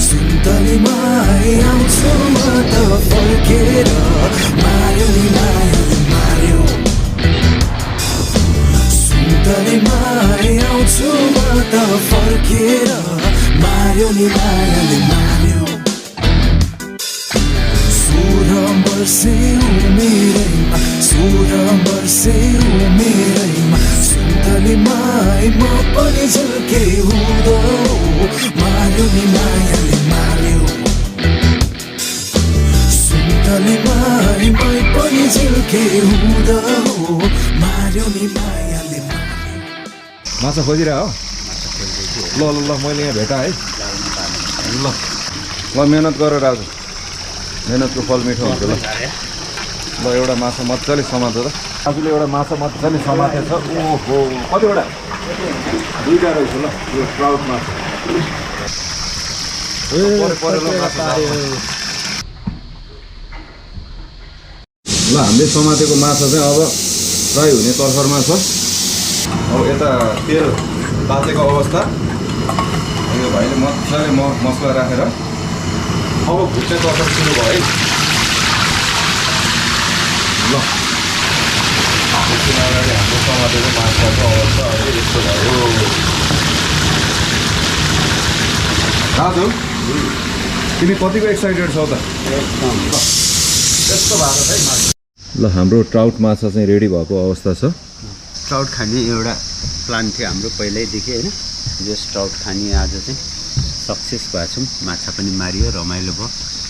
सुन्तलीमा आउँछु म त फर्केर मार्यो नि मायाले मार्यो सुन्तलीमा आउँछु म त फर्केर मार्यो नि मायाले मार्यो 16 वर्षे उमेरैमा 16 वर्षे उमेरैमा सुन्तलीमा म पनि झुल्के हुँदो मार्यो नि मायाले मार्यो सुन्तलीमा म पनि झुल्के हुँदो मार्यो नि मायाले मार्यो माछा खोजिरह हो ल ल ल मैले यहाँ भेटा है ल ल मेहनत गरेर आज मेहनतको फल मिठो हुन्छ ल ल एउटा माछा मजाले समात त आजले एउटा माछा मजाले समातेछ ओहो कतिवटा दुईटा रहेछ ल यो ट्राउट माछा ल हामीले समातेको माछा चाहिँ अब फ्राई हुने तर्खरमा छ अब यता तेल तातेको अवस्था यो भाइले मजाले मसला राखेर अब भुट्ने तर्खर सुरु भयो है ल एकछिन अगाडि हाम्रो समातेको माछाको अवस्था अहिले यस्तो भयो राजु तिमी कतिको एक्साइटेड छौ त एकदम यस्तो भएको छ है माछा ल हाम्रो ट्राउट माछा चाहिँ रेडी भएको अवस्था छ ट्राउट खाने एउटा प्लान थियो हाम्रो पहिल्यैदेखि होइन जस ट्राउट खाने आज चाहिँ सक्सेस भएको छौँ माछा पनि मारियो रमाइलो भयो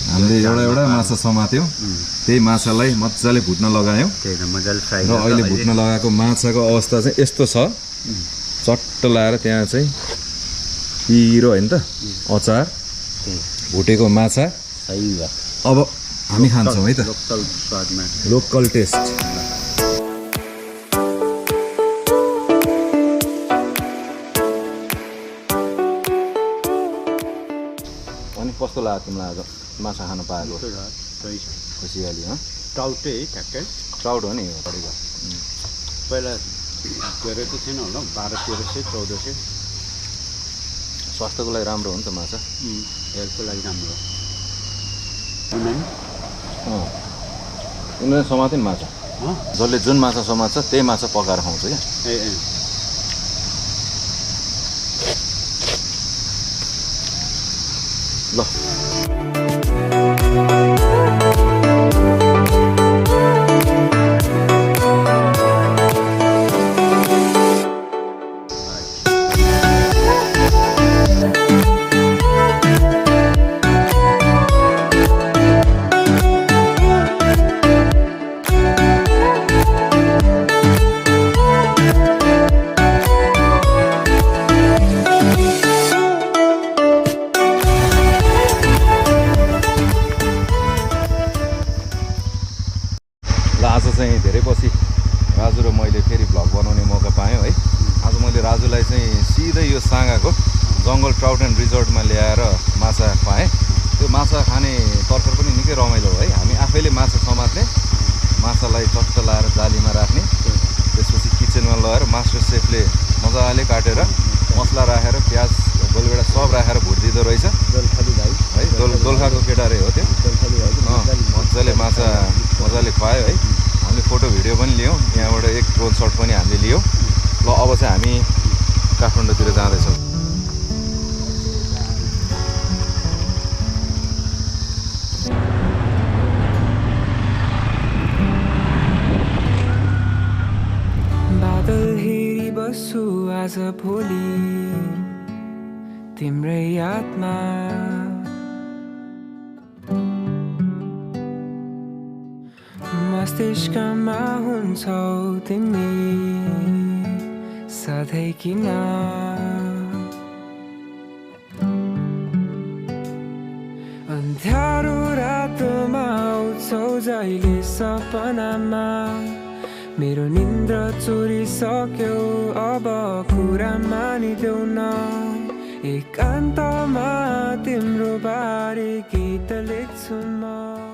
हामीले एउटा माछा समात्यौँ त्यही माछालाई मजाले भुट्न लगायौँ त्यही त मजाले फ्राई र अहिले भुट्न लगाएको माछाको अवस्था चाहिँ यस्तो छ चट्ट लाएर त्यहाँ चाहिँ पिरो होइन त अचार भुटेको माछा सही भयो अब हामी खान्छौँ है त लोकल स्वादमा लोकल टेस्ट अनि कस्तो लाग्यो तिमीलाई आज माछा खान पाएको खुसियाली ट्राउटै ठ्याक्कै ट्राउट हो नि परेको पहिला गरेको थिएन होला 1200-1300 1400 स्वास्थ्यको लागि राम्रो हो नि त माछा हेल्थको लागि राम्रो उनीहरूले समाते नि माछा जसले जुन माछा समात्छ त्यही माछा पकाएर खुवाउँछ क्या ल आज चाहिँ धेरै पछि राजु र मैले फेरि भ्लग बनाउने मौका पायौँ है आज मैले राजुलाई चाहिँ सिधै यो साँगाको जङ्गल ट्राउट एन्ड रिजोर्टमा ल्याएर माछा खुवाएँ त्यो माछा खाने तर्खर पनि निकै रमाइलो है हामी आफैले माछा समात्ने माछालाई चट्ट लाएर जालीमा राख्ने त्यसपछि किचनमा लगेर मास्टर सेफले मजाले काटेर मसला राखेर प्याज गोलभेडा सब राखेर भुटिदिँदो रहेछ दोलखाली भाइ है दोलखाको केटा रे हो त्यो मजाले माछा मजाले खुवायो है हामीले फोटो भिडियो पनि लियौँ यहाँबाट एक ड्रोन सट पनि हामीले लियौँ ल अब चाहिँ हामी काठमाडौँतिर जाँदैछौँ बादल हेरी बस्छु आज भोलि तिम्रै यादमा मस्तिष्कमा हुन्छौ तिमी सधैँ किन अन्ध्यारो रातोमा आउँछौ जहिले सपनामा मेरो निन्द्रा चोरिसक्यो अब कुरा मानिदेऊ न एकान्तमा तिम्रो बारे गीत लेख्छु म